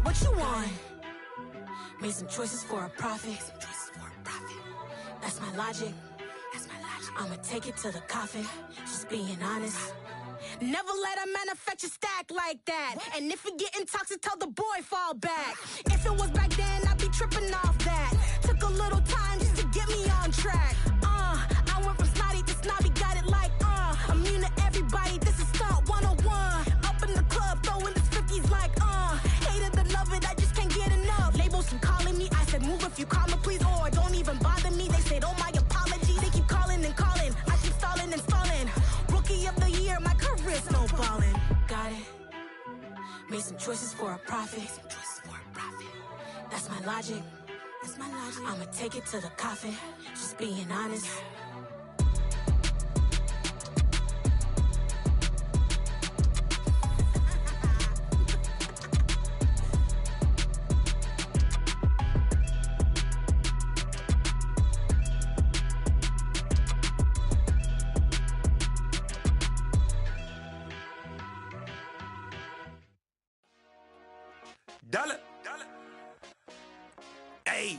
What you want? Made some choices for a profit. That's my logic. I'ma take it to the coffin. Just being honest. Never let a manufacture stack like that. And if it getting toxic, tell the boy fall back. If it was back then, I'd be tripping off that. Took a little time just to get me on track. I went from snotty to snobby, got it like immune to everybody, this is stunt 101. Up in the club, throwing the 50s like hate it or love it, I just can't get enough. Labels from calling me, I said move if you call me please, or don't even bother me. They said oh my apology, they keep calling and calling, I keep stalling and stalling. Rookie of the year, my career snowballing. Got it. Made some choices for a profit. That's my logic. I'ma take it to the coffin. Just being honest. Dollar. Hey.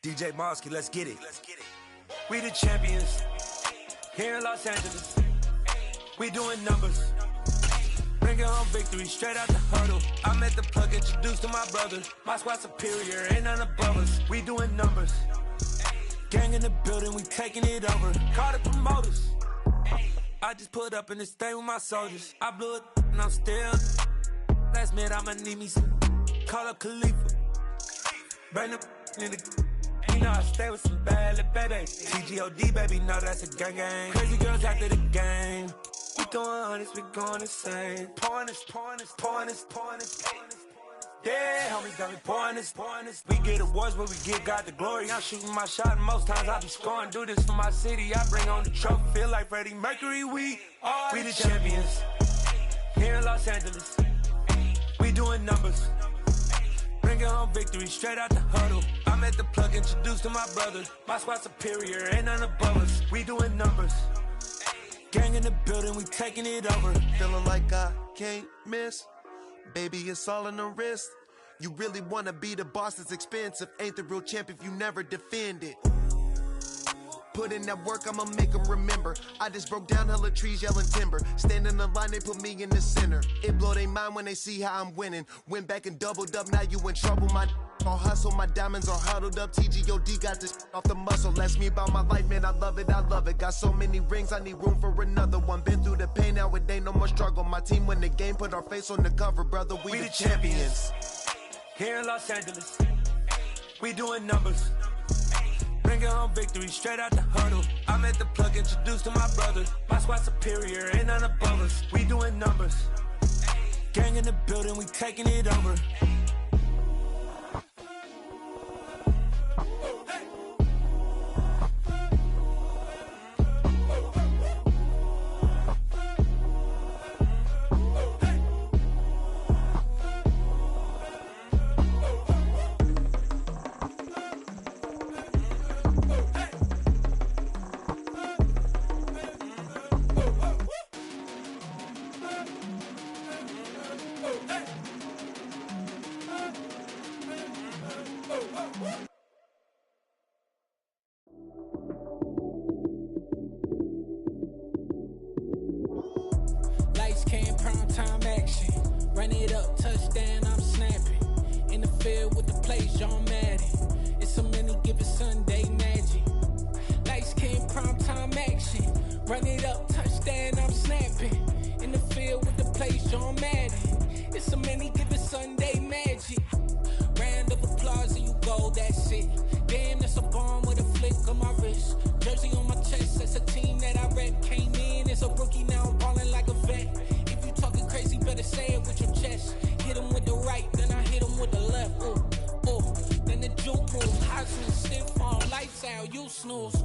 DJ Mosky, let's get it. We the champions. Here in Los Angeles. We doing numbers. Bringing home victory straight out the huddle. I met the plug, introduced to my brother. My squad superior, ain't none above us. We doing numbers. Gang in the building, we taking it over. Call the promoters. I just put up in this thing with my soldiers. I blew it and I'm still. Last minute, I'ma need me some. Call up Khalifa. Burn the in the. You know I stay with some bad little baby. TGOD, baby, no, that's a gang gang. Crazy girls after the game. We throwing hundreds, we going insane. Pouring this. Yeah, homie, got me pouring this. We get awards, but we give God the glory. I'm shooting my shot, and most times I be scoring. Do this for my city, I bring on the trophy. Feel like Freddie Mercury, we the champions. Here in Los Angeles. We doing numbers. Bringing home victory straight out the huddle. I met the plug, introduced to my brother. My squad superior, ain't none above us. We doing numbers. Gang in the building, we taking it over. Feeling like I can't miss. Baby, it's all in the wrist. You really wanna be the boss, it's expensive. Ain't the real champ if you never defend it. Put in that work, I'ma make them remember. I just broke down hella trees, yelling timber. Stand in the line, they put me in the center. It blow they mind when they see how I'm winning. Went back and doubled up, now you in trouble. My all hustle, my diamonds are huddled up. TGOD got this off the muscle. Ask me about my life, man, I love it. Got so many rings, I need room for another one. Been through the pain, now it ain't no more struggle. My team win the game, put our face on the cover, brother. We the champions. Here in Los Angeles, we doing numbers. Bringing home victory straight out the huddle. I met the plug, introduced to my brother. My squad superior, ain't none above us. We doing numbers. Gang in the building, we taking it over. Lights came, prime time action. Run it up, touchdown, I'm snapping. In the field with the plays, John Madden. It's a many given Sunday magic. Lights came, prime time action. Run it up, touchdown, I'm snapping. In the field with the plays, John Madden. It's a many given Sunday magic. Round of applause and you go, that's it. Damn, that's a bomb with a flick on my wrist. Jersey on my chest, that's a team that I rep. Came in as a rookie, now I'm ballin' like a vet. If you talking crazy, better say it with your chest. Hit him with the right, then I hit him with the left. Then the juke move, Heisman, stiff on, lights out, you snooze.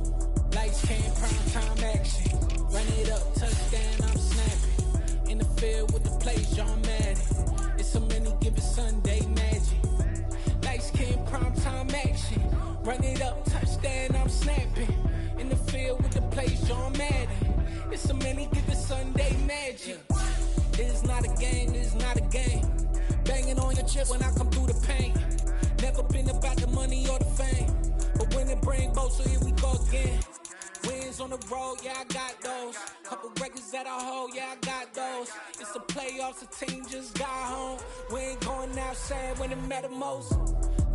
Lights came, prime time action. Run it up, touchdown, I'm snapping. In the field with the plays, John Madden. It's a many given Sunday magic. Lights came, prime time action. Run it up, touchdown, I'm snapping. In the field with the plays, John Madden. It's a many given Sunday magic. It is not a game, it is not a game. Banging on your chip when I come through the pain. Never been about the money or the fame, but when it bring both, so here we go again. Wins on the road, yeah, I got those. Couple records that I hold, yeah, I got those. It's the playoffs, the team just got home. We ain't going outside when it matter most.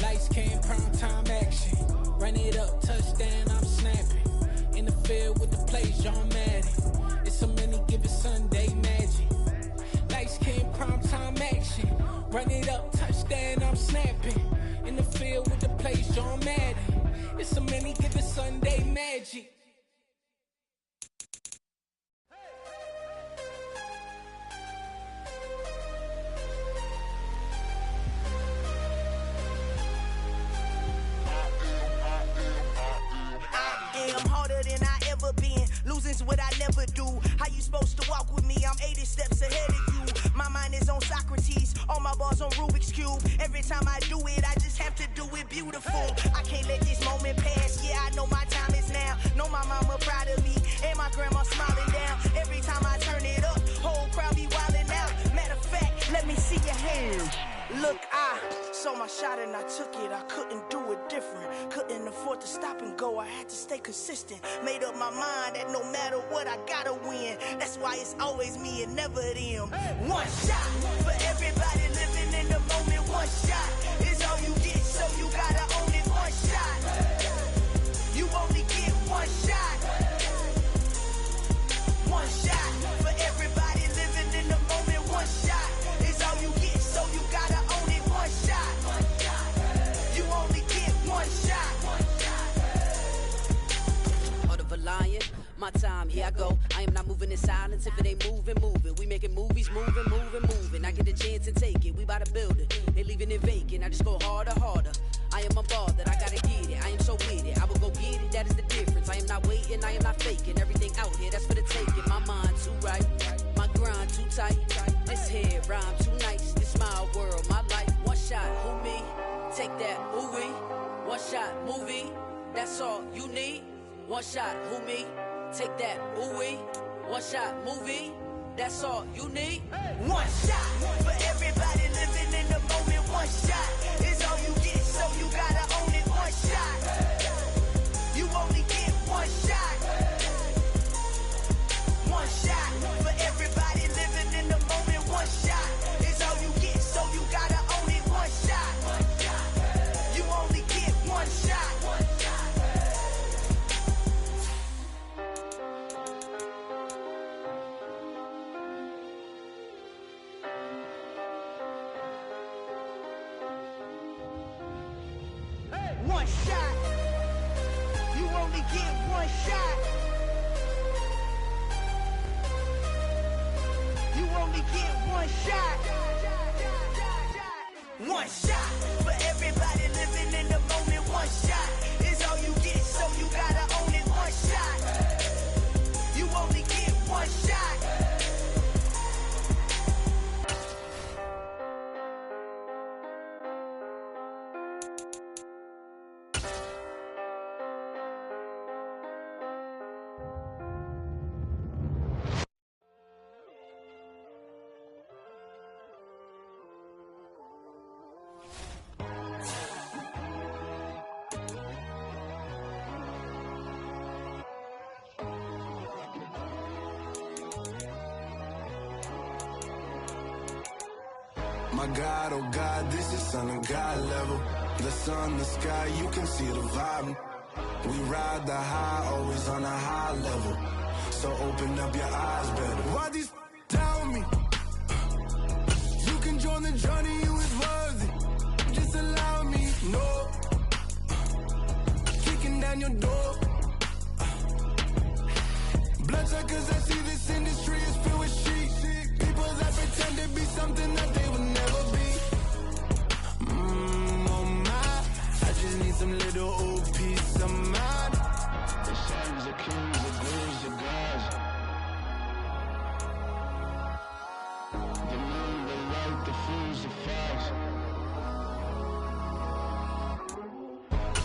Lights came, prime time action. Run it up, touchdown, I'm snapping. In the field with the plays, John Madden. It's a many given Sunday magic. Lights came, prime time action. Run it up, touchdown, I'm snapping. In the field with the plays, John Madden. It's a many given Sunday magic. I'm harder than I ever been. Losing's what I never do. How you supposed to walk with me? I'm 80 steps ahead of you. My mind is on Socrates. All my bars on Rubik's Cube. Every time I do it, I just have to do it beautiful. I can't let this moment pass. Yeah, I know my time is now. Know my mama proud of me. And my grandma smiling down. Every time I turn it up, whole crowd be wildin' out. Matter of fact, let me see your hands. Look, I saw my shot and I took it. I couldn't do it different. Couldn't afford to stop and go. I had to stay consistent. Made up my mind that no matter what, I gotta win. That's why it's always me and never them. One shot for everybody living in the moment. One shot is all you get, so you gotta own it. One shot. You only get one shot. One shot for everybody living in the moment. One shot is all you get, so you gotta own it. One shot. You only get one shot. Heart of a lion, my time, here I go. I am not moving in silence. If it ain't moving, moving. We making movies, moving, moving, moving. I get a chance to take it. We bout to build it. They leaving it vacant. I just go harder, harder. I am a ball that I gotta get it. I am so with it. I will go get it. That is the difference. I am not waiting. I am not faking. Everything out here, that's for the taking. My mind too right. My grind too tight. This head rhyme too nice. This my world, my life. One shot, who me? Take that, who we? One shot, movie. That's all you need. One shot, who me? Take that, who we? One shot, movie. That's all you need. One shot for everybody living in the moment. One shot is all you get, so you gotta own it. One shot. You only get one shot. One shot for everybody living in the moment. One shot is all you get, so you gotta own it. One shot. You only get one shot. One shot. You only get one shot. You only get one shot. One shot for everybody living in the moment. One shot is all you get, so you gotta own it. One shot. You only get one shot. My God, oh God, this is Son of God level. The sun, the sky, you can see the vibe. We ride the high, always on a high level. So open up your eyes better. Why these tell me? You can join the journey, you is worthy. Just allow me, no. Kicking down your door. Bloodsuckers, I see this industry is filled with sheep. People that pretend to be something that they would never be. Oh my, I just need some little old peace of mind. The sons of kings, the gurus, the gods. The moon, the light, the fools, the facts.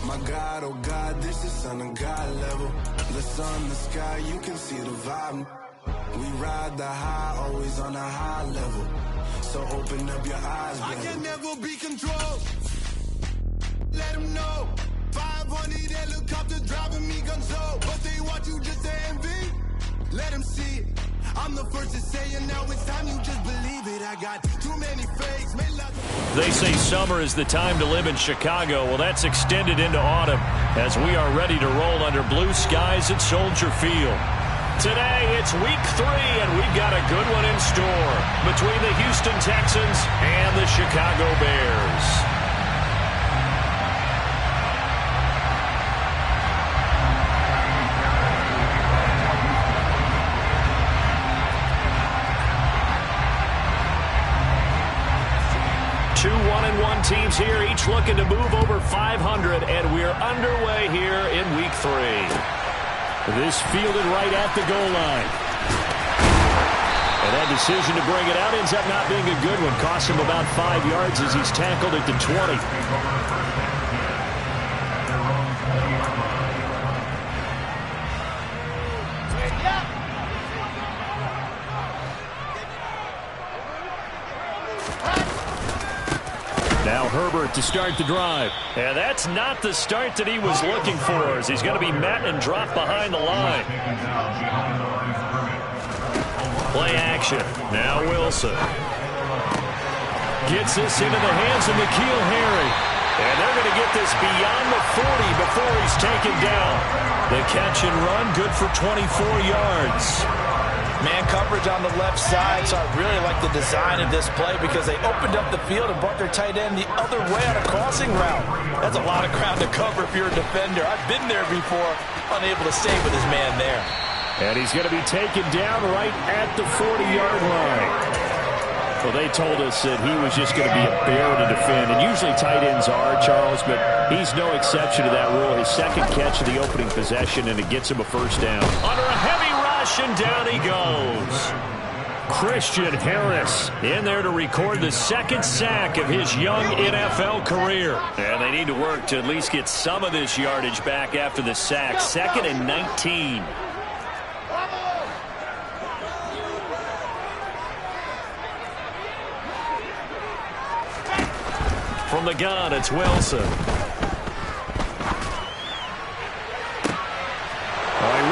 My God, oh God, this is Son of God level. The sun, the sky, you can see the vibe. We ride the high, always on a high level. So open up your eyes, baby. I can never never be controlled. Let them know. 500 helicopters driving me gonzo. But they want you just to envy. Let them see it. I'm the first to say it, now it's time you just believe it. I got too many fakes. They say summer is the time to live in Chicago. Well, that's extended into autumn as we are ready to roll under blue skies at Soldier Field. Today, it's week 3, and we've got a good one in store between the Houston Texans and the Chicago Bears. Two 1-1 teams here, each looking to move over 500, and we're underway here in week 3. This fielded right at the goal line. And that decision to bring it out ends up not being a good one. Costs him about 5 yards as he's tackled at the 20. Now Herbert to start the drive. And that's not the start that he was looking for, as he's going to be met and dropped behind the line. Play action. Now Wilson. Gets this into the hands of N'Keal Harry. And they're going to get this beyond the 40 before he's taken down. The catch and run, good for 24 yards. Man coverage on the left side, so I really like the design of this play because they opened up the field and brought their tight end the other way on a crossing route. That's a lot of ground to cover if you're a defender. I've been there before, unable to stay with his man there. And he's going to be taken down right at the 40-yard line. Well, they told us that he was just going to be a bear to defend, and usually tight ends are, Charles, but he's no exception to that rule. His second catch of the opening possession, and it gets him a first down. Under a heavy rush, and down he goes. Christian Harris in there to record the second sack of his young NFL career. And they need to work to at least get some of this yardage back after the sack. 2nd and 19. From the gun, it's Wilson. He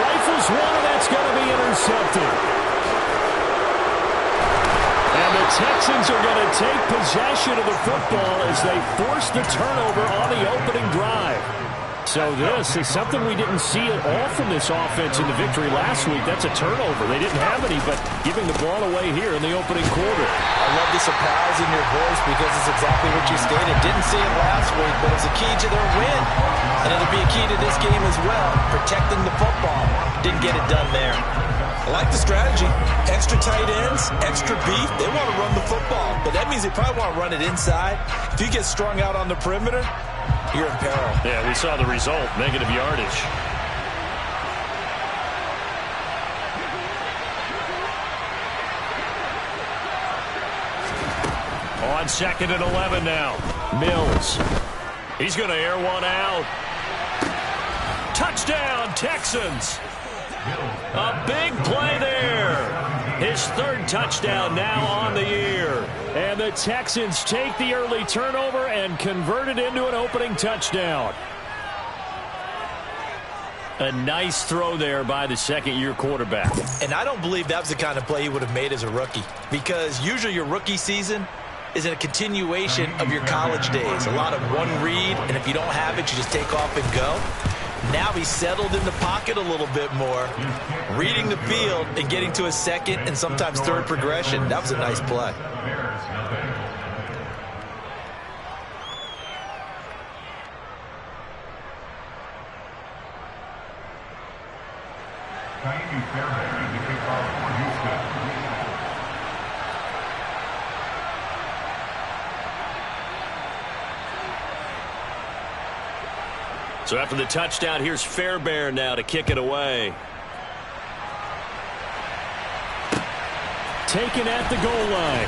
rifles one, and that's going to be intercepted. And the Texans are going to take possession of the football as they force the turnover on the opening drive. So this is something we didn't see at all from this offense in the victory last week. That's a turnover. They didn't have any, but giving the ball away here in the opening quarter. I love the surprise in your voice because it's exactly what you stated. Didn't see it last week, but it's a key to their win. And it'll be a key to this game as well, protecting the football. Didn't get it done there. I like the strategy. Extra tight ends, extra beef. They want to run the football, but that means they probably want to run it inside. If you get strung out on the perimeter, you're in peril. Yeah, we saw the result, negative yardage. On 2nd and 11 now. Mills. He's going to air one out. Touchdown, Texans. A big play there. His 3rd touchdown now on the year. And the Texans take the early turnover and convert it into an opening touchdown. A nice throw there by the second-year quarterback. And I don't believe that was the kind of play he would have made as a rookie, because usually your rookie season is in a continuation of your college days. A lot of one read, and if you don't have it, you just take off and go. Now he's settled in the pocket a little bit more, reading the field and getting to a second and sometimes third progression. That was a nice play. So after the touchdown, here's Fairbairn now to kick it away. Taken at the goal line.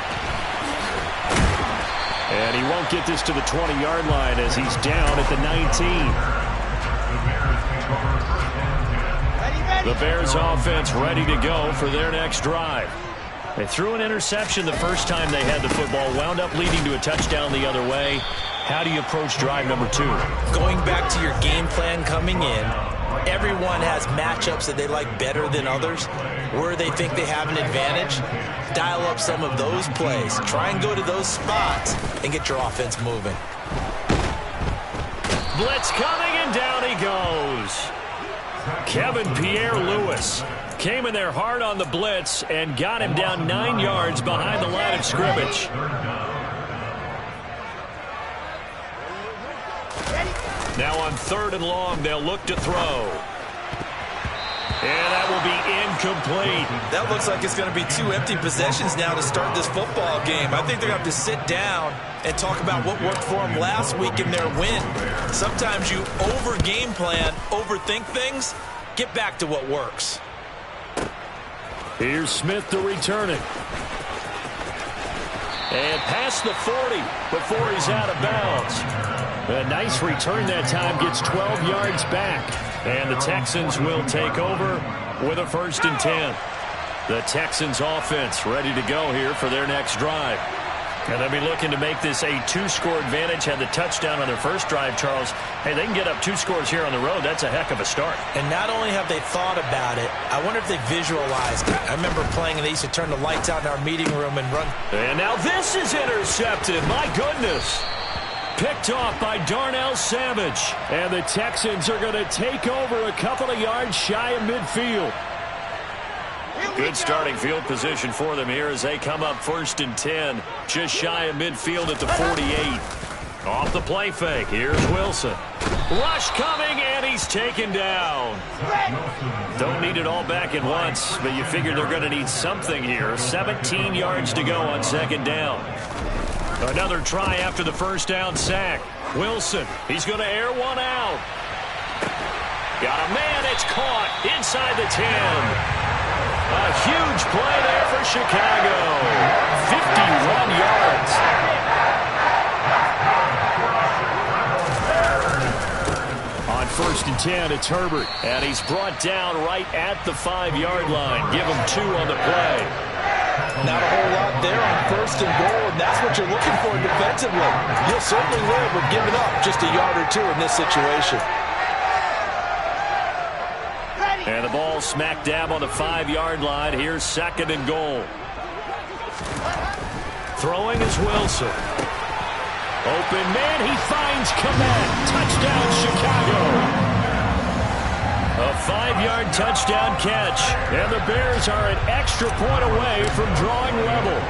And he won't get this to the 20-yard line as he's down at the 19. The Bears offense ready to go for their next drive. They threw an interception the first time they had the football, wound up leading to a touchdown the other way. How do you approach drive number 2? Going back to your game plan coming in, everyone has matchups that they like better than others, where they think they have an advantage. Dial up some of those plays. Try and go to those spots and get your offense moving. Blitz coming, and down he goes. Kevin Pierre-Louis came in there hard on the blitz and got him down 9 yards behind the line of scrimmage. Now on 3rd and long, they'll look to throw. And that will be incomplete. That looks like it's going to be 2 empty possessions now to start this football game. I think they're going to have to sit down and talk about what worked for them last week in their win. Sometimes you over-game plan, overthink things. Get back to what works. Here's Smith to return it. And past the 40 before he's out of bounds. A nice return that time, gets 12 yards back. And the Texans will take over with a 1st and 10. The Texans offense ready to go here for their next drive. And they'll be looking to make this a 2-score advantage. Had the touchdown on their first drive, Charles. Hey, they can get up 2 scores here on the road. That's a heck of a start. And not only have they thought about it, I wonder if they visualized it. I remember playing and they used to turn the lights out in our meeting room and run. And now this is intercepted. My goodness. Picked off by Darnell Savage. And the Texans are going to take over a couple of yards shy of midfield. Good starting field position for them here as they come up 1st and 10. Just shy of midfield at the 48. Off the play fake. Here's Wilson. Rush coming, and he's taken down. Don't need it all back at once, but you figure they're going to need something here. 17 yards to go on 2nd down. Another try after the 1st down sack. Wilson, he's going to air one out. Got a man, it's caught inside the 10. A huge play there for Chicago. 51 yards. On 1st and 10, it's Herbert. And he's brought down right at the 5-yard line. Give him 2 on the play. Not a whole lot there on 1st and goal, and that's what you're looking for defensively. You'll certainly live with giving up just a yard or 2 in this situation. And the ball smack dab on the 5-yard line. Here's 2nd and goal. Throwing is Wilson. Open man, he finds Komet. Touchdown, Chicago. A 5-yard touchdown catch. And the Bears are an extra point away from drawing level.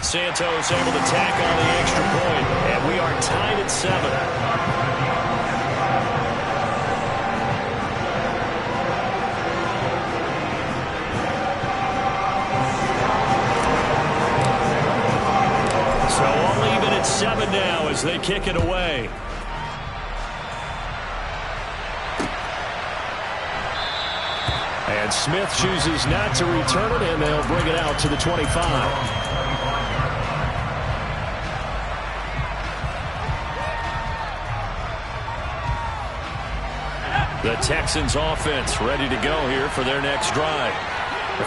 Santos able to tack on the extra point. And we are tied at 7. So all even at 7 now as they kick it away. And Smith chooses not to return it, and they'll bring it out to the 25. The Texans offense ready to go here for their next drive.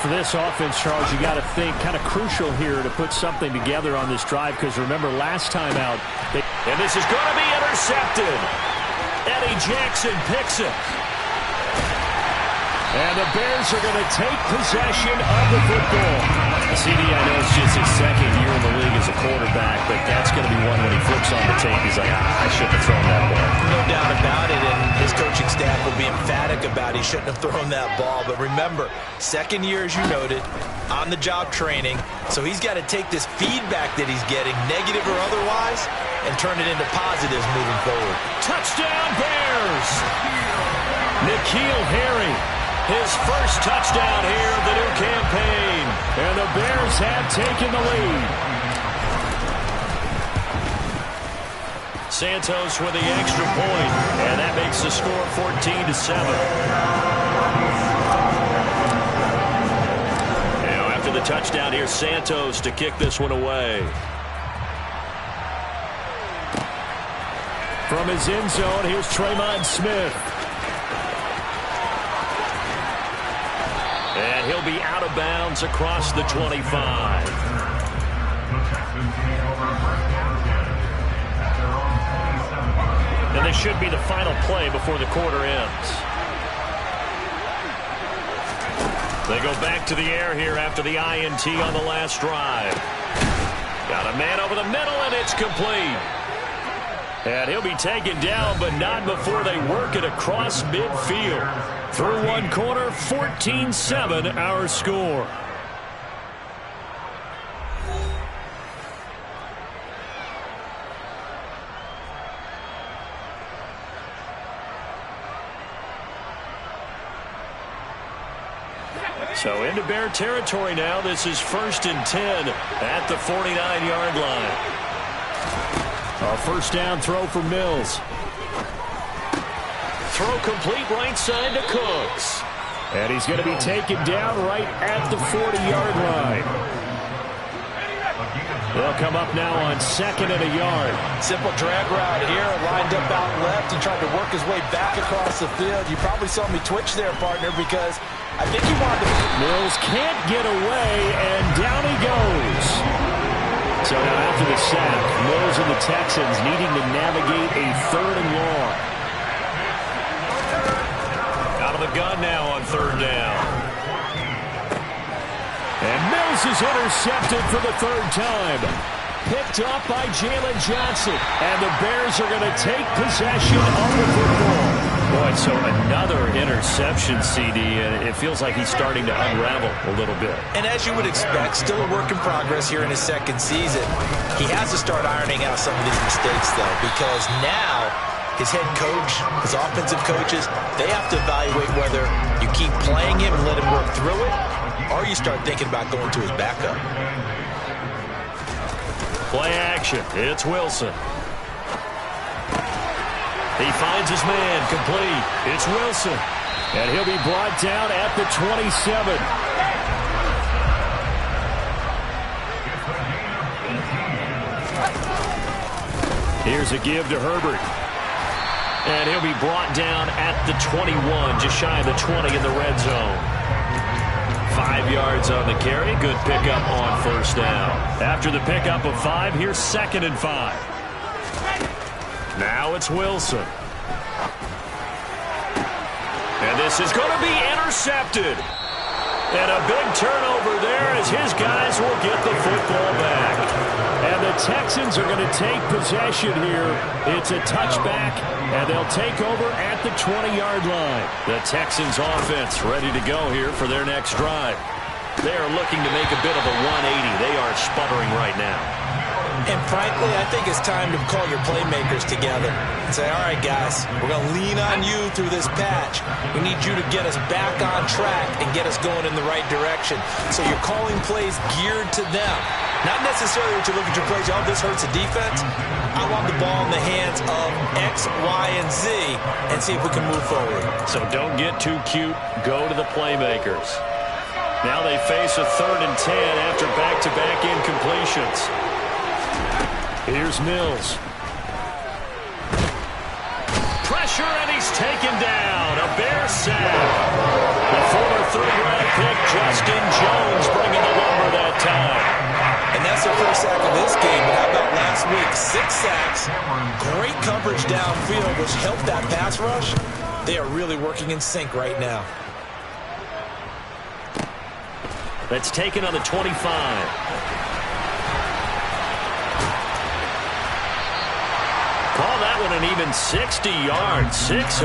For this offense, Charles, you got to think kind of crucial here to put something together on this drive, because remember last time out. And this is going to be intercepted. Eddie Jackson picks it. And the Bears are going to take possession of the football. CD, I know it's just his 2nd year in the league as a quarterback, but that's going to be one when he flips on the tape. He's like, I shouldn't have thrown that ball. No doubt about it, and his coaching staff will be emphatic about he shouldn't have thrown that ball. But remember, 2nd year, as you noted, on-the-job training, so he's got to take this feedback that he's getting, negative or otherwise, and turn it into positives moving forward. Touchdown, Bears! N'Keal Harry. His first touchdown here of the new campaign. And the Bears have taken the lead. Santos with the extra point. And that makes the score 14-7. Now after the touchdown, here's Santos to kick this one away. From his end zone, here's Tremon Smith. And he'll be out of bounds across the 25. And this should be the final play before the quarter ends. They go back to the air here after the INT on the last drive. Got a man over the middle, and it's complete. And he'll be taken down, but not before they work it across midfield. Through one quarter, 14-7 our score. So into Bear territory now. This is 1st and 10 at the 49-yard line. A first down throw for Mills. Throw complete right side to Cooks. And he's going to be taken down right at the 40-yard line. They'll come up now on 2nd and a yard. Simple drag route here, lined up out left. He tried to work his way back across the field. You probably saw me twitch there, partner, because I think he wanted to... Mills can't get away, and down he goes. So now after the sack, Mills and the Texans needing to navigate a 3rd and long. Out of the gun now on 3rd down. And Mills is intercepted for the 3rd time. Picked up by Jalen Johnson. And the Bears are going to take possession of the football. Boy, so another interception, CD, and it feels like he's starting to unravel a little bit. And as you would expect, still a work in progress here in his 2nd season. He has to start ironing out some of these mistakes, though, because now his head coach, his offensive coaches, they have to evaluate whether you keep playing him and let him work through it, or you start thinking about going to his backup. Play action. It's Wilson. He finds his man, complete. It's Wilson. And he'll be brought down at the 27. Here's a give to Herbert. And he'll be brought down at the 21, just shy of the 20 in the red zone. 5 yards on the carry. Good pickup on 1st down. After the pickup of 5, here's 2nd and 5. Now it's Wilson. And this is going to be intercepted. And a big turnover there as his guys will get the football back. And the Texans are going to take possession here. It's a touchback, and they'll take over at the 20-yard line. The Texans offense ready to go here for their next drive. They are looking to make a bit of a 180. They are sputtering right now. And frankly, I think it's time to call your playmakers together and say, all right, guys, we're going to lean on you through this patch. We need you to get us back on track and get us going in the right direction. So you're calling plays geared to them. Not necessarily that you look at your plays, oh, this hurts the defense. I want the ball in the hands of X, Y, and Z and see if we can move forward. So don't get too cute. Go to the playmakers. Now they face a 3rd and 10 after back-to-back incompletions. Here's Mills. Pressure, and he's taken down. A Bear sack. The former 3rd-round pick, Justin Jones, bringing the lumber that time. And that's their first sack of this game. But how about last week? 6 sacks. Great coverage downfield, which helped that pass rush. They are really working in sync right now. That's taken on the 25. Call that one an even 60 yards. 6-0.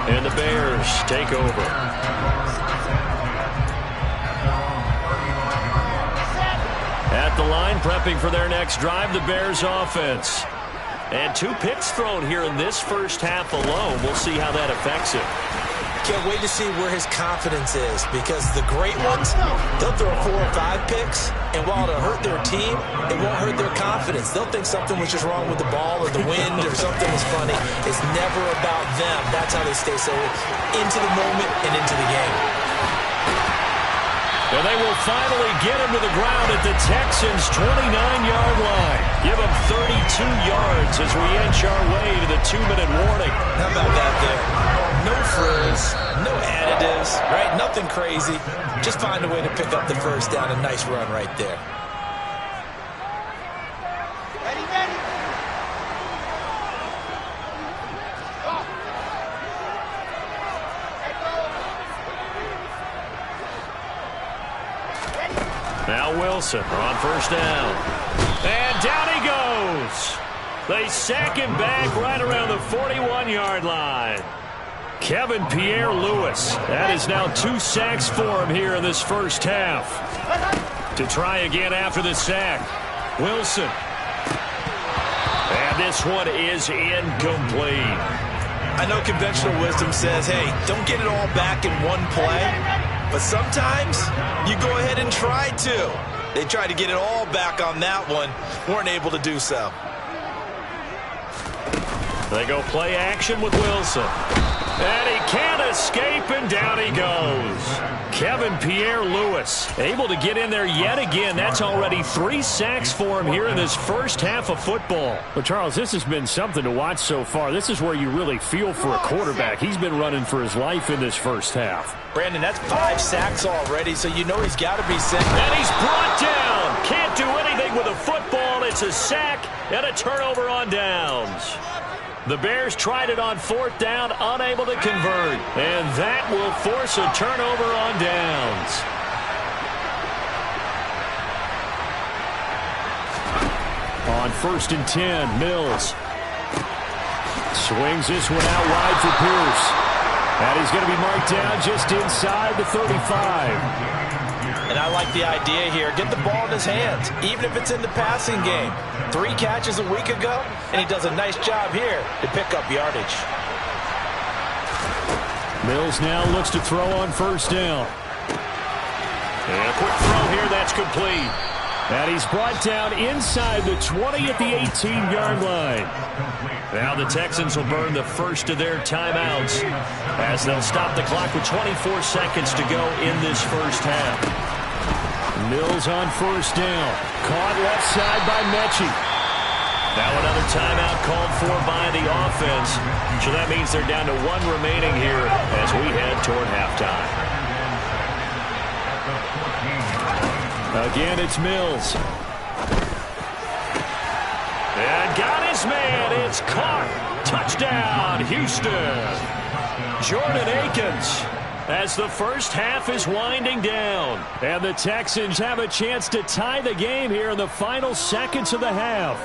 And the Bears take over. At the line, prepping for their next drive, the Bears offense. And 2 picks thrown here in this first half alone. We'll see how that affects it. Can't wait to see where his confidence is, because the great ones, they'll throw 4 or 5 picks, and while it'll hurt their team, it won't hurt their confidence. They'll think something was just wrong with the ball or the wind or something was funny. It's never about them. That's how they stay so into the moment and into the game. And they will finally get him to the ground at the Texans' 29-yard line. Give him 32 2 yards as we inch our way to the 2-minute warning. How about that there? No frills, no additives, right? Nothing crazy. Just find a way to pick up the first down. A nice run right there. Now Wilson on first down. And down he goes. They sack him back right around the 41-yard line. Kevin Pierre-Louis. That is now 2 sacks for him here in this first half. To try again after the sack. Wilson. And this one is incomplete. I know conventional wisdom says, hey, don't get it all back in one play. But sometimes you go ahead and try to. They tried to get it all back on that one. Weren't able to do so. They go play action with Wilson. And he can't escape, and down he goes. Kevin Pierre-Louis able to get in there yet again. That's already 3 sacks for him here in this first half of football. Well, Charles, this has been something to watch so far. This is where you really feel for a quarterback. He's been running for his life in this first half. Brandon, that's 5 sacks already, so you know he's got to be sent. And he's brought down. Can't do anything with a football. It's a sack and a turnover on downs. The Bears tried it on 4th down, unable to convert. And that will force a turnover on downs. On 1st and 10, Mills swings this one out wide for Pierce. And he's going to be marked down just inside the 35. And I like the idea here. Get the ball in his hands, even if it's in the passing game. 3 catches a week ago, and he does a nice job here to pick up yardage. Mills now looks to throw on 1st down. And a quick throw here, that's complete. And he's brought down inside the 20 at the 18-yard line. Now the Texans will burn the first of their timeouts as they'll stop the clock with 24 seconds to go in this first half. Mills on 1st down. Caught left side by Mechie. Now another timeout called for by the offense. So that means they're down to 1 remaining here as we head toward halftime. Again, it's Mills. And got his man. It's caught. Touchdown, Houston. Jordan Akins as the first half is winding down. And the Texans have a chance to tie the game here in the final seconds of the half.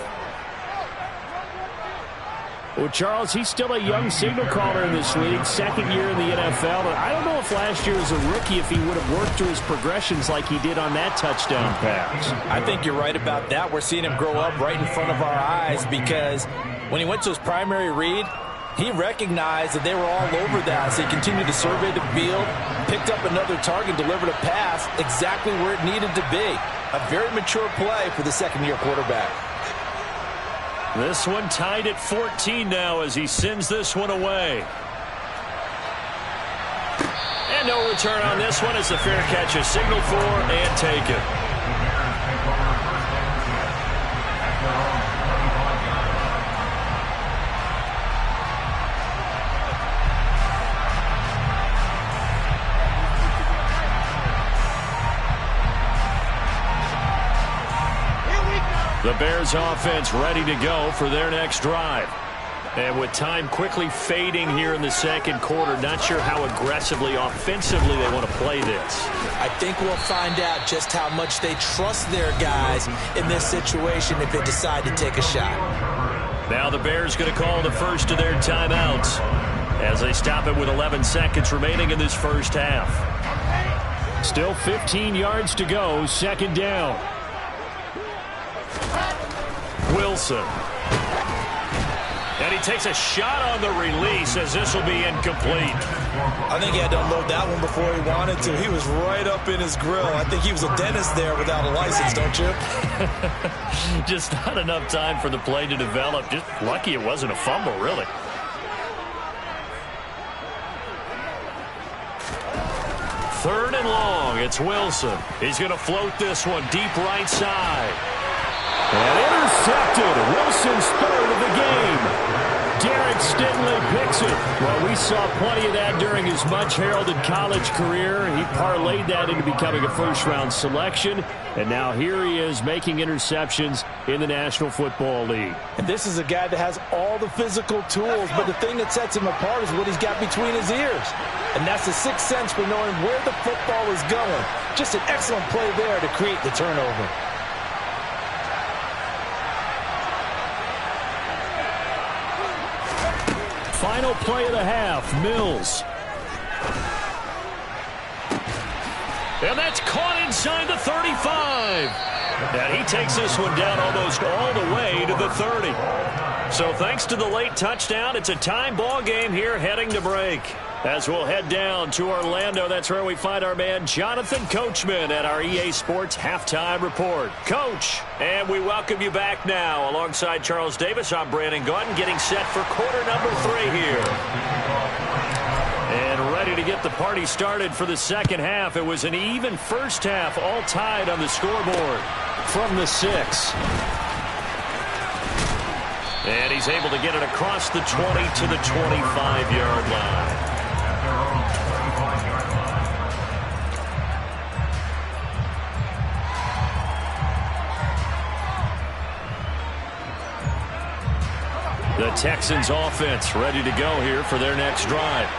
Well, Charles, he's still a young signal caller in this league, 2nd year in the NFL. But I don't know if last year as a rookie if he would have worked through his progressions like he did on that touchdown pass. I think you're right about that. We're seeing him grow up right in front of our eyes because when he went to his primary read, he recognized that they were all over that. So he continued to survey the field, picked up another target, delivered a pass exactly where it needed to be. A very mature play for the 2nd-year quarterback. This one tied at 14 now as he sends this one away. And no return on this one as the fair catch is signaled for and taken. The Bears offense ready to go for their next drive. And with time quickly fading here in the 2nd quarter, not sure how aggressively, offensively they want to play this. I think we'll find out just how much they trust their guys in this situation if they decide to take a shot. Now the Bears going to call the first of their timeouts as they stop it with 11 seconds remaining in this first half. Still 15 yards to go, 2nd down. Wilson. And he takes a shot on the release as this will be incomplete. I think he had to unload that one before he wanted to. He was right up in his grill. I think he was a dentist there without a license, don't you? Just not enough time for the play to develop. Just lucky it wasn't a fumble, really. Third and long. It's Wilson. He's going to float this one deep right side. And intercepted. Wilson Texans' third of the game. Derek Stingley picks it. Well, we saw plenty of that during his much-heralded college career. He parlayed that into becoming a first-round selection, and now here he is making interceptions in the National Football League. And this is a guy that has all the physical tools, but the thing that sets him apart is what he's got between his ears. And that's the sixth sense for knowing where the football is going. Just an excellent play there to create the turnover. Final play of the half, Mills. And that's caught inside the 35. And he takes this one down almost all the way to the 30. So thanks to the late touchdown, it's a time ball game here heading to break. As we'll head down to Orlando, that's where we find our man Jonathan Coachman at our EA Sports Halftime Report. Coach, and we welcome you back now. Alongside Charles Davis, I'm Brandon Gaudin, getting set for quarter number 3 here. And ready to get the party started for the second half. It was an even first half, all tied on the scoreboard. From the 6. And he's able to get it across the 20 to the 25-yard line. The Texans offense ready to go here for their next drive.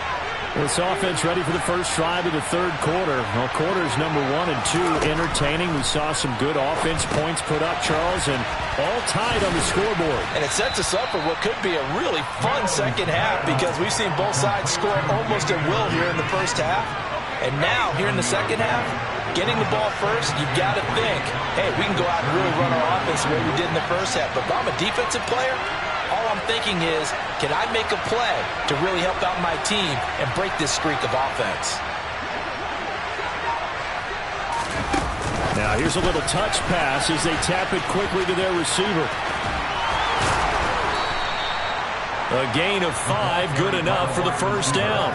This offense ready for the first drive of the third quarter. Well, quarters number 1 and 2 entertaining. We saw some good offense points put up, Charles, and all tied on the scoreboard. And it sets us up for what could be a really fun second half because we've seen both sides score almost at will here in the first half. And now, here in the second half, getting the ball first, you've got to think, hey, we can go out and really run our offense the way we did in the first half. But if I'm a defensive player, all I'm thinking is, can I make a play to really help out my team and break this streak of offense? Now here's a little touch pass as they tap it quickly to their receiver. A gain of 5, good enough for the first down.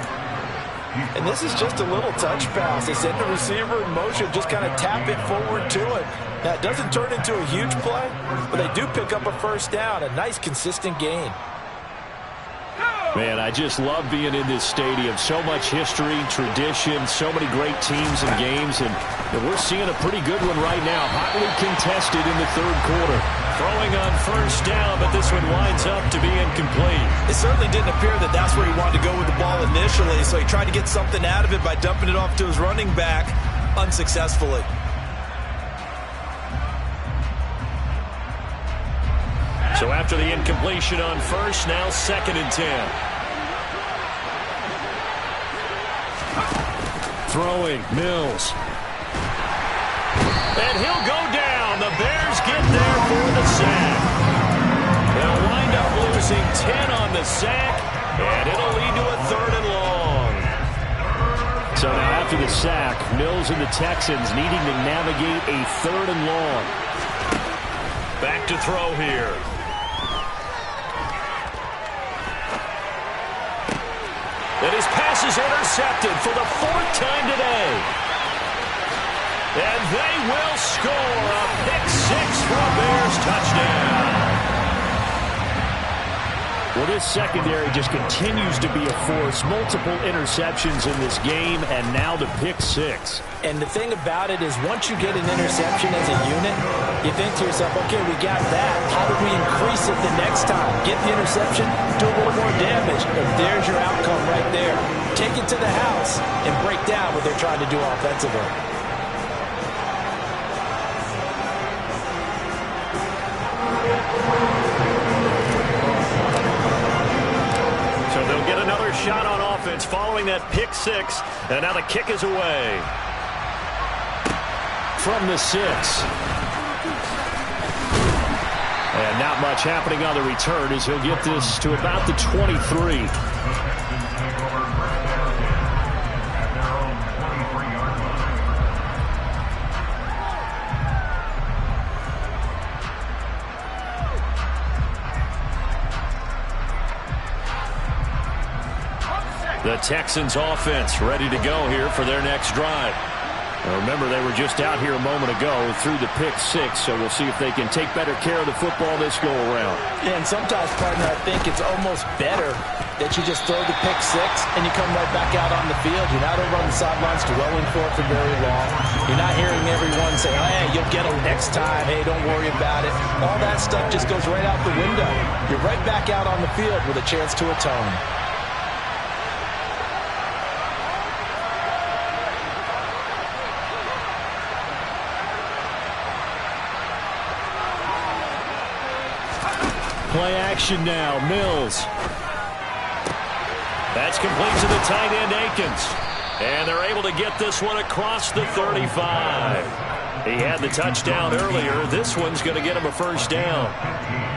And this is just a little touch pass. They send the receiver in motion, just kind of tap it forward to it. Now, it doesn't turn into a huge play, but they do pick up a first down, a nice, consistent gain. Man, I just love being in this stadium. So much history, tradition, so many great teams and games, and we're seeing a pretty good one right now. Hotly contested in the third quarter. Throwing on first down, but this one winds up to be incomplete. It certainly didn't appear that that's where he wanted to go with the ball initially, so he tried to get something out of it by dumping it off to his running back unsuccessfully. So after the incompletion on first, now 2nd and 10. Throwing, Mills. And he'll go down. The Bears get there for the sack. They'll wind up losing 10 on the sack, and it'll lead to a 3rd and long. So now after the sack, Mills and the Texans needing to navigate a 3rd and long. Back to throw here. And his pass is intercepted for the 4th time today. And they will score a pick-6 for a Bears touchdown. Well, this secondary just continues to be a force. Multiple interceptions in this game, and now the pick-6. And the thing about it is once you get an interception as a unit, you think to yourself, okay, we got that. How do we increase it the next time? Get the interception, do a little more damage, and there's your outcome right there. Take it to the house and break down what they're trying to do offensively. So they'll get another shot on offense following that pick-6, and now the kick is away. From the 6. And not much happening on the return as he'll get this to about the 23. The Texans offense ready to go here for their next drive. Remember, they were just out here a moment ago through the pick six, so we'll see if they can take better care of the football this go-around. Yeah, and sometimes, partner, I think it's almost better that you just throw the pick six and you come right back out on the field. You're not over on the sidelines dwelling for it for very long. You're not hearing everyone say, hey, you'll get them next time. Hey, don't worry about it. All that stuff just goes right out the window. You're right back out on the field with a chance to atone. Play action now, Mills. That's complete to the tight end, Akins. And they're able to get this one across the 35. He had the touchdown earlier. This one's going to get him a first down.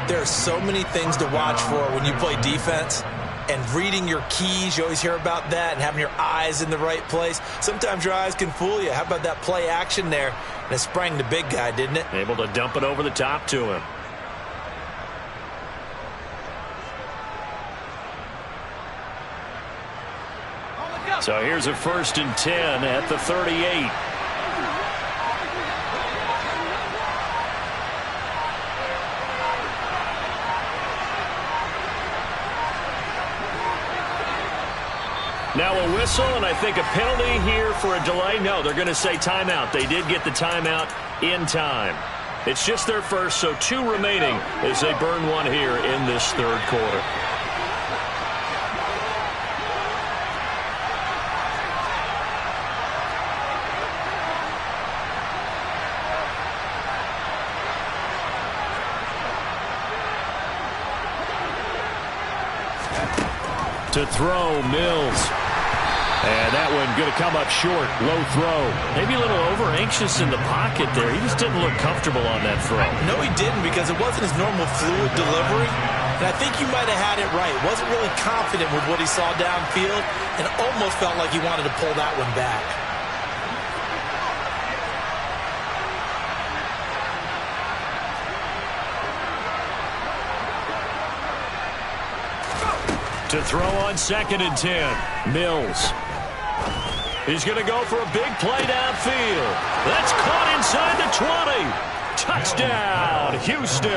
There are so many things to watch for when you play defense. And reading your keys, you always hear about that, and having your eyes in the right place. Sometimes your eyes can fool you. How about that play action there? And it sprang the big guy, didn't it? Able to dump it over the top to him. So here's a 1st and 10 at the 38. Now a whistle, and I think a penalty here for a delay. No, they're going to say timeout. They did get the timeout in time. It's just their first, so 2 remaining as they burn one here in this third quarter. To throw, Mills. And that one going to come up short. Low throw. Maybe a little over-anxious in the pocket there. He just didn't look comfortable on that throw. No, he didn't, because it wasn't his normal fluid delivery. And I think you might have had it right. Wasn't really confident with what he saw downfield and almost felt like he wanted to pull that one back. To throw on 2nd and 10. Mills. He's going to go for a big play downfield. That's caught inside the 20. Touchdown, Houston.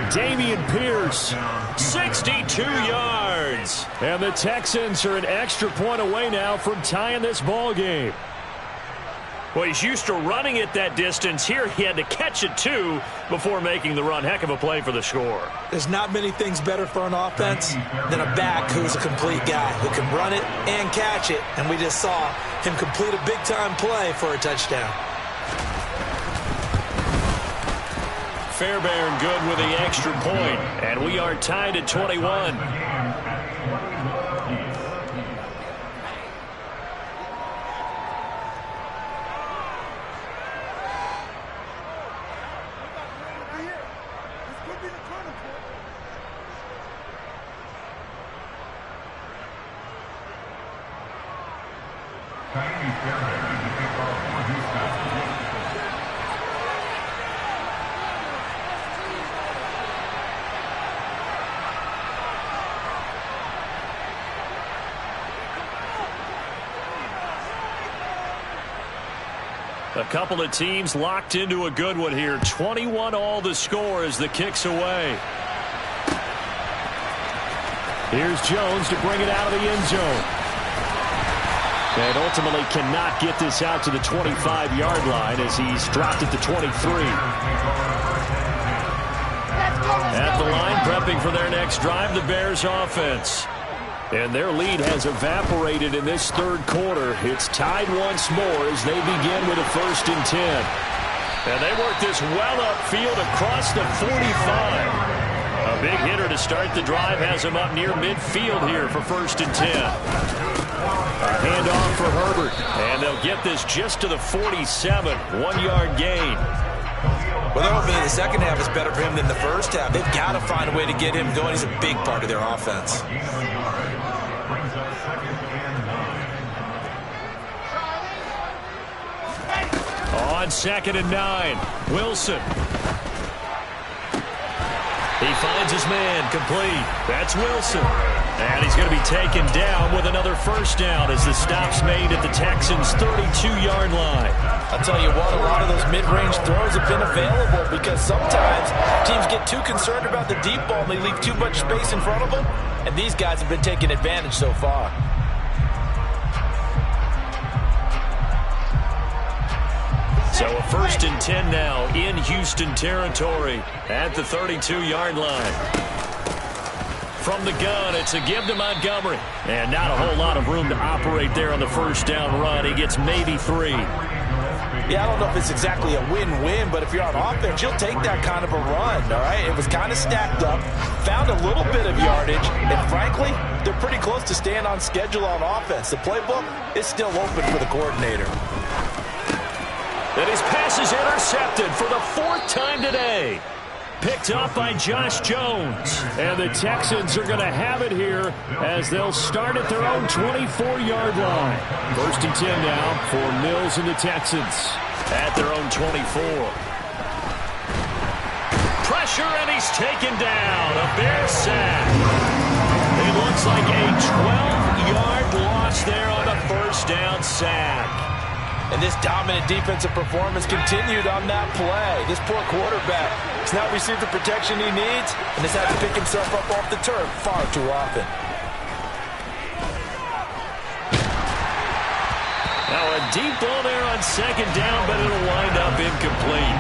Dameon Pierce. 62 yards. And the Texans are an extra point away now from tying this ball game. Well, he's used to running it that distance. Here he had to catch it, too, before making the run. Heck of a play for the score. There's not many things better for an offense than a back who's a complete guy, who can run it and catch it. And we just saw him complete a big-time play for a touchdown. Fairbairn good with the extra point. And we are tied at 21. A couple of teams locked into a good one here. 21 all the score as the kick's away. Here's Jones to bring it out of the end zone. And ultimately cannot get this out to the 25-yard line as he's dropped it to 23. At the line, prepping for their next drive, the Bears offense. And their lead has evaporated in this third quarter. It's tied once more as they begin with a 1st and 10. And they work this well upfield across the 45. A big hitter to start the drive has him up near midfield here for 1st and 10. A handoff for Herbert. And they'll get this just to the 47. 1-yard gain. Well, they're hoping that the second half is better for him than the first half. They've got to find a way to get him going. He's a big part of their offense. On 2nd and 9, Wilson. He finds his man complete. That's Wilson. And he's going to be taken down with another first down as the stop's made at the Texans' 32-yard line. I'll tell you what, a lot of those mid-range throws have been available because sometimes teams get too concerned about the deep ball and they leave too much space in front of them, and these guys have been taking advantage so far. So a 1st and 10 now in Houston territory at the 32-yard line. From the gun, it's a give to Montgomery. And not a whole lot of room to operate there on the first down run. He gets maybe 3. Yeah, I don't know if it's exactly a win-win, but if you're on offense, you'll take that kind of a run, all right? It was kind of stacked up, found a little bit of yardage, and frankly, they're pretty close to staying on schedule on offense. The playbook is still open for the coordinator. And his pass is intercepted for the 4th time today. Picked up by Josh Jones. And the Texans are going to have it here as they'll start at their own 24-yard line. 1st and 10 now for Mills and the Texans. At their own 24. Pressure, and he's taken down. A Bear sack. It looks like a 12-yard loss there on a first down sack. And this dominant defensive performance continued on that play. This poor quarterback has not received the protection he needs and has had to pick himself up off the turf far too often. Now a deep ball there on 2nd down, but it'll wind up incomplete.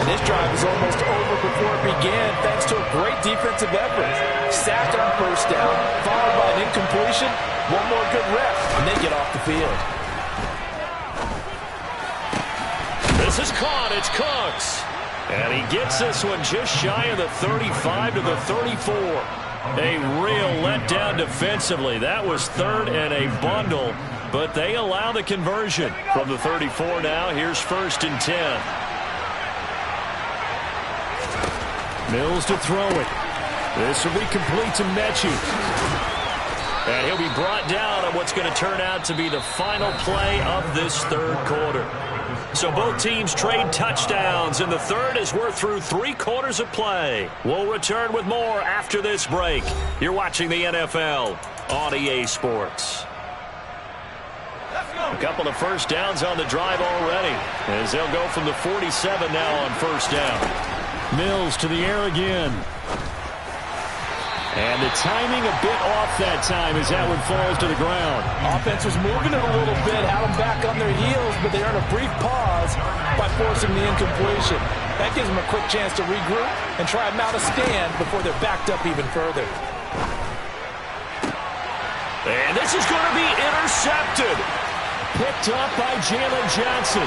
And this drive is almost over before it began thanks to a great defensive effort. Sack on 1st down, followed by an incompletion. One more good rep, and they get off the field. This is caught. It's Cooks. And he gets this one just shy of the 35 to the 34. A real letdown defensively. That was 3rd and a bundle, but they allow the conversion. From the 34 now, here's 1st and 10. Mills to throw it. This will be complete to Mechie. And he'll be brought down on what's going to turn out to be the final play of this 3rd quarter. So both teams trade touchdowns in the 3rd as we're through 3 quarters of play. We'll return with more after this break. You're watching the NFL on EA Sports. A couple of first downs on the drive already as they'll go from the 47 now on 1st down. Mills to the air again. And the timing a bit off that time as that one falls to the ground. Offense was moving it a little bit, had them back on their heels, but they earned a brief pause by forcing the incompletion. That gives them a quick chance to regroup and try and mount a stand before they're backed up even further. And this is going to be intercepted. Picked up by Jalen Johnson.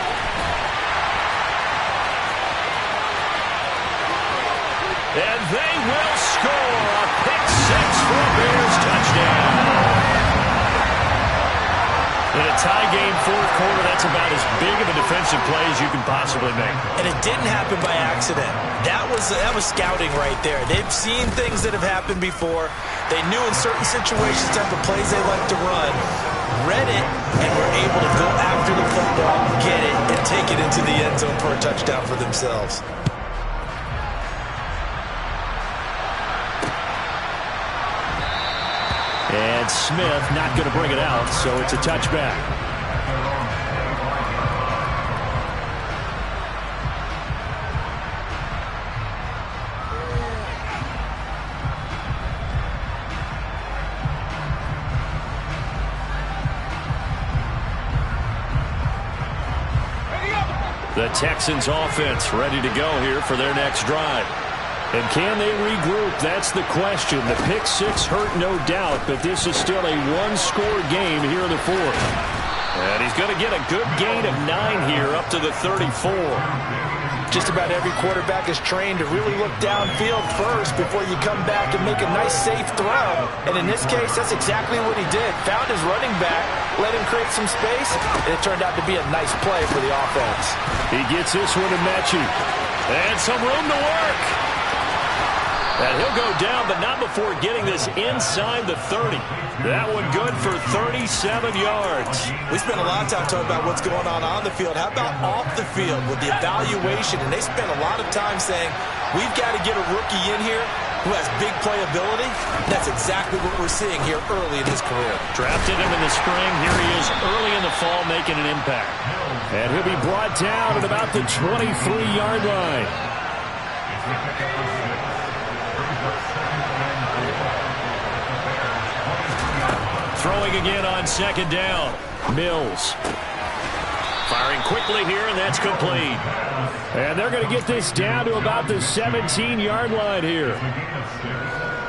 And they will score a pick 6 for a Bears touchdown. In a tie game 4th quarter, that's about as big of a defensive play as you can possibly make. And it didn't happen by accident. That was scouting right there. They've seen things that have happened before. They knew in certain situations type of plays they like to run, read it, and were able to go after the football, get it, and take it into the end zone for a touchdown for themselves. And Smith not going to bring it out, so it's a touchback. The Texans offense ready to go here for their next drive. And can they regroup? That's the question. The pick 6 hurt, no doubt, but this is still a one-score game here in the 4th. And he's going to get a good gain of 9 here up to the 34. Just about every quarterback is trained to really look downfield first before you come back and make a nice, safe throw. And in this case, that's exactly what he did. Found his running back, let him create some space, and it turned out to be a nice play for the offense. He gets this one to Mechie. And some room to work. And he'll go down, but not before getting this inside the 30. That one good for 37 yards. We spent a lot of time talking about what's going on the field. How about off the field with the evaluation? And they spent a lot of time saying, we've got to get a rookie in here who has big playability. That's exactly what we're seeing here early in his career. Drafted him in the spring. Here he is early in the fall making an impact. And he'll be brought down at about the 23-yard line. Throwing again on second down. Mills. Firing quickly here, and that's complete. And they're going to get this down to about the 17-yard line here.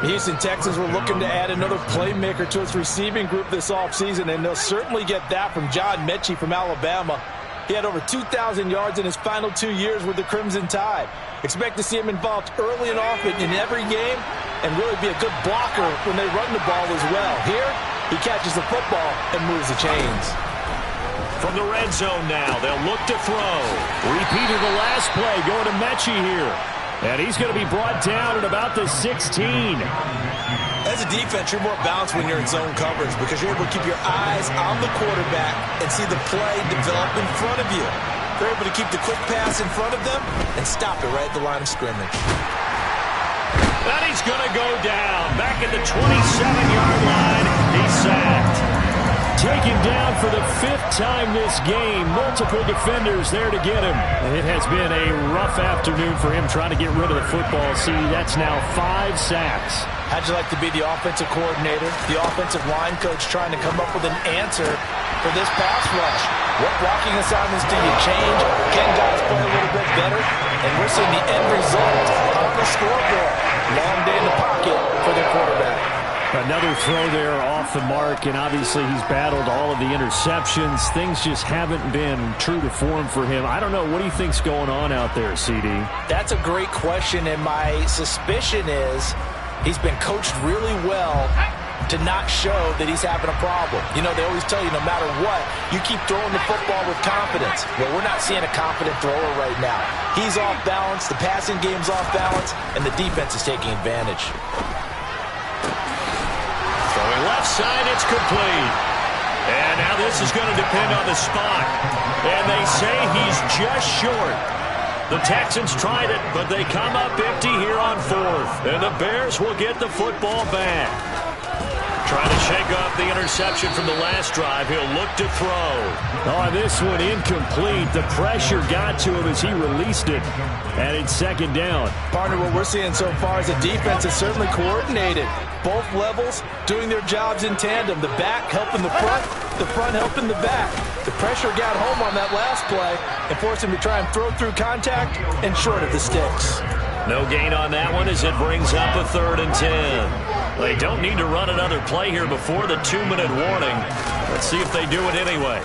The Houston Texans were looking to add another playmaker to its receiving group this offseason, and they'll certainly get that from John Mechie from Alabama. He had over 2,000 yards in his final 2 years with the Crimson Tide. Expect to see him involved early and often in every game and really be a good blocker when they run the ball as well. Here, he catches the football and moves the chains. From the red zone now, they'll look to throw. Repeat of the last play going to Mechie here. And he's going to be brought down at about the 16. As a defense, you're more balanced when you're in zone coverage because you're able to keep your eyes on the quarterback and see the play develop in front of you. They're able to keep the quick pass in front of them and stop it right at the line of scrimmage. And he's going to go down. Back at the 27-yard line. He's sacked. Taken down for the 5th time this game. Multiple defenders there to get him. It has been a rough afternoon for him trying to get rid of the football. See, that's now 5 sacks. How'd you like to be the offensive coordinator, the offensive line coach trying to come up with an answer for this pass rush? What blocking assignments do you change? Can guys play a little bit better? And we're seeing the end result on the scoreboard. Long day in the pocket for their quarterback. Another throw there off the mark, and obviously he's battled all of the interceptions. Things just haven't been true to form for him. I don't know. What do you think's going on out there, CD? That's a great question, and my suspicion is he's been coached really well to not show that he's having a problem. You know, they always tell you no matter what, you keep throwing the football with confidence. Well, we're not seeing a confident thrower right now. He's off balance, the passing game's off balance, and the defense is taking advantage. Throwing left side, it's complete. And now this is going to depend on the spot. And they say he's just short. The Texans tried it, but they come up empty here on 4th. And the Bears will get the football back. Trying to shake off the interception from the last drive. He'll look to throw. Oh, this one incomplete. The pressure got to him as he released it. And it's second down. Partner, what we're seeing so far is the defense is certainly coordinated. Both levels doing their jobs in tandem. The back helping the front helping the back. The pressure got home on that last play and forced him to try and throw through contact and short of the sticks. No gain on that one as it brings up a 3rd and 10. They don't need to run another play here before the 2-minute warning. Let's see if they do it anyway.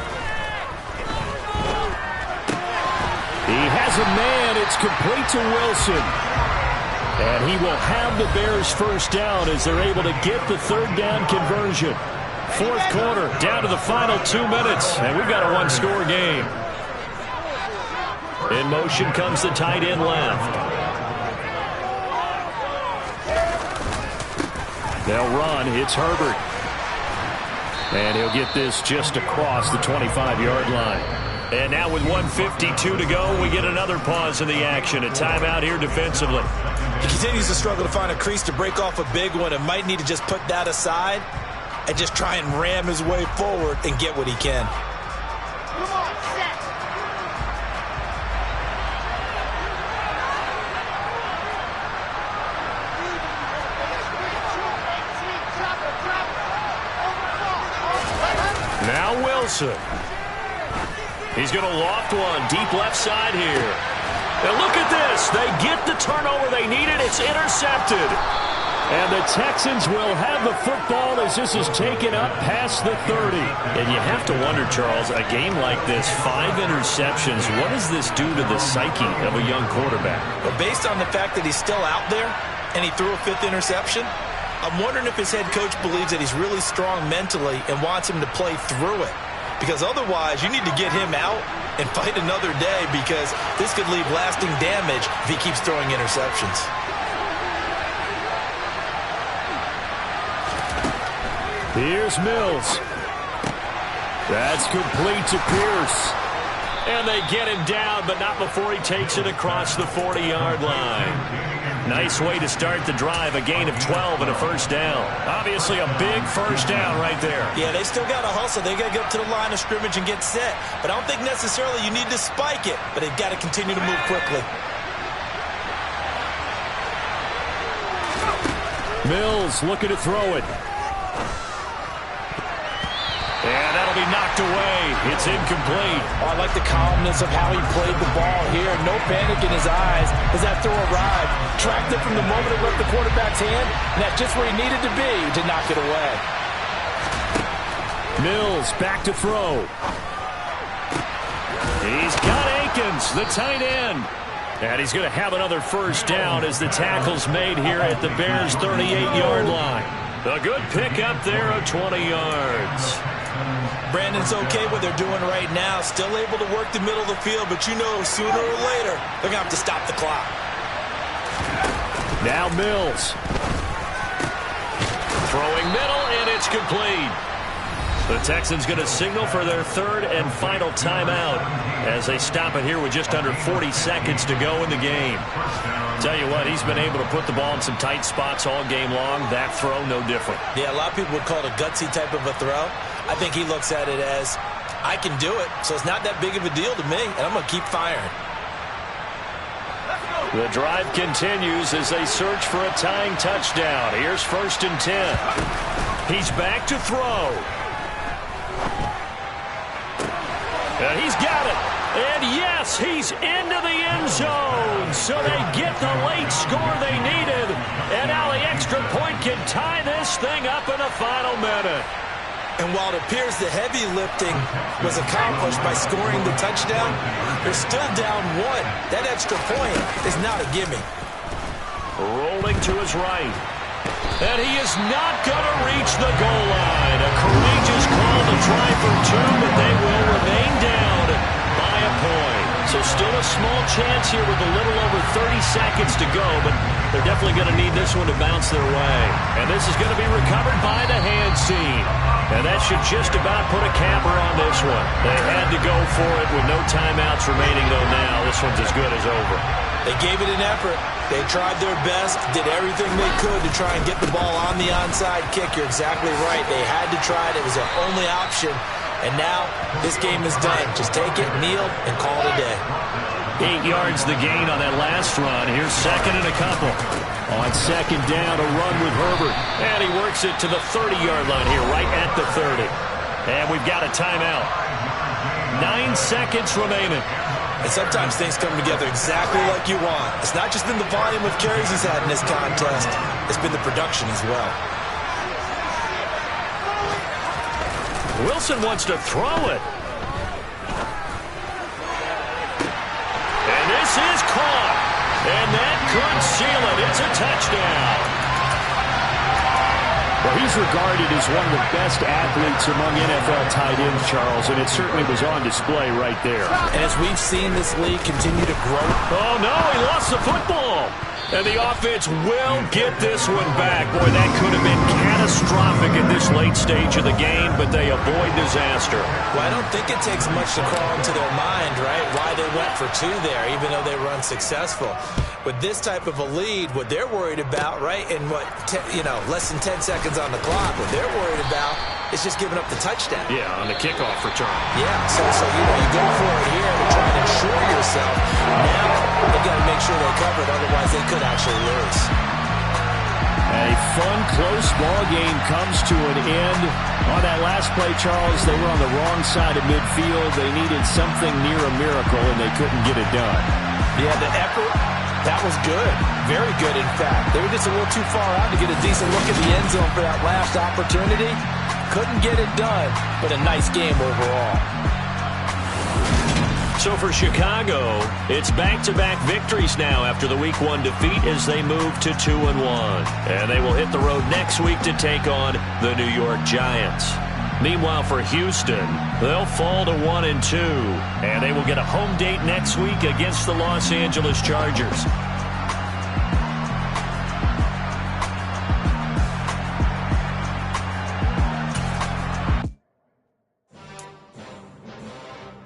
He has a man. It's complete to Wilson. And he will have the Bears first down as they're able to get the 3rd down conversion. 4th quarter, down to the final 2 minutes. And we've got a 1-score game. In motion comes the tight end left. They'll run. It's Herbert. And he'll get this just across the 25-yard line. And now with 1:52 to go, we get another pause in the action. A timeout here defensively. He continues to struggle to find a crease to break off a big one and might need to just put that aside and just try and ram his way forward and get what he can. Now Wilson. He's going to loft one deep left side here. And look at this. They get the turnover they needed. It's intercepted. And the Texans will have the football as this is taken up past the 30. And you have to wonder, Charles, a game like this, 5 interceptions, what does this do to the psyche of a young quarterback? But based on the fact that he's still out there and he threw a 5th interception, I'm wondering if his head coach believes that he's really strong mentally and wants him to play through it. Because otherwise, you need to get him out and fight another day because this could leave lasting damage if he keeps throwing interceptions. Here's Mills. That's complete to Pierce. And they get him down, but not before he takes it across the 40-yard line. Nice way to start the drive, a gain of 12 and a first down. Obviously a big first down right there. Yeah, they still got to hustle. They got to get up to the line of scrimmage and get set. But I don't think necessarily you need to spike it, but they've got to continue to move quickly. Mills looking to throw it. And that'll be knocked away. It's incomplete. Oh, I like the calmness of how he played the ball here. No panic in his eyes as that throw arrived. Tracked it from the moment it left the quarterback's hand, and that's just where he needed to be to knock it away. Mills back to throw. He's got Akins, the tight end. And he's going to have another first down as the tackle's made here at the Bears' 38-yard line. A good pickup there of 20 yards. Brandon's okay what they're doing right now. Still able to work the middle of the field, but you know sooner or later they're going to have to stop the clock. Now Mills. Throwing middle, and it's complete. The Texans going to signal for their third and final timeout as they stop it here with just under 40 seconds to go in the game. Tell you what, he's been able to put the ball in some tight spots all game long. That throw, no different. Yeah, a lot of people would call it a gutsy type of a throw. I think he looks at it as, I can do it, so it's not that big of a deal to me, and I'm going to keep firing. The drive continues as they search for a tying touchdown. Here's 1st and 10. He's back to throw. And he's got it. And yes, he's into the end zone. So they get the late score they needed. And now the extra point can tie this thing up in the final minute. And while it appears the heavy lifting was accomplished by scoring the touchdown, they're still down one. That extra point is not a gimme. Rolling to his right. And he is not going to reach the goal line. A courageous call to try for two, but they will remain down by a point. So still a small chance here with a little over 30 seconds to go, but they're definitely going to need this one to bounce their way. And this is going to be recovered by the hands team. And that should just about put a capper on this one. They had to go for it with no timeouts remaining, though now this one's as good as over. They gave it an effort. They tried their best, did everything they could to try and get the ball on the onside kick. You're exactly right. They had to try it. It was their only option. And now this game is done. Just take it, kneel, and call it a day. 8 yards the gain on that last run. Here's 2nd and a couple. On 2nd down, a run with Herbert. And he works it to the 30-yard line here, right at the 30. And we've got a timeout. 9 seconds remaining. And sometimes things come together exactly like you want. It's not just been the volume of carries he's had in this contest. It's been the production as well. Wilson wants to throw it. And this is caught. And that could seal it. It's a touchdown. Well, he's regarded as one of the best athletes among NFL tight ends, Charles, and it certainly was on display right there. And as we've seen this league continue to grow. Oh, no, he lost the football. And the offense will get this one back. Boy, that could have been catastrophic at this late stage of the game, but they avoid disaster. Well, I don't think it takes much to crawl into their mind, right, why they went for two there, even though they were unsuccessful. With this type of a lead, what they're worried about, right, and less than 10 seconds on the clock, what they're worried about is just giving up the touchdown. Yeah, on the kickoff return. Yeah, so you go for it here to try and ensure yourself. Now they've got to make sure they cover it, otherwise they could actually lose. A fun, close ball game comes to an end. On that last play, Charles, they were on the wrong side of midfield. They needed something near a miracle, and they couldn't get it done. Yeah, the effort, that was good. Very good, in fact. They were just a little too far out to get a decent look at the end zone for that last opportunity. Couldn't get it done, but a nice game overall. So for Chicago, it's back-to-back victories now after the Week 1 defeat as they move to 2-1. And they will hit the road next week to take on the New York Giants. Meanwhile, for Houston, they'll fall to 1-2. And they will get a home date next week against the Los Angeles Chargers.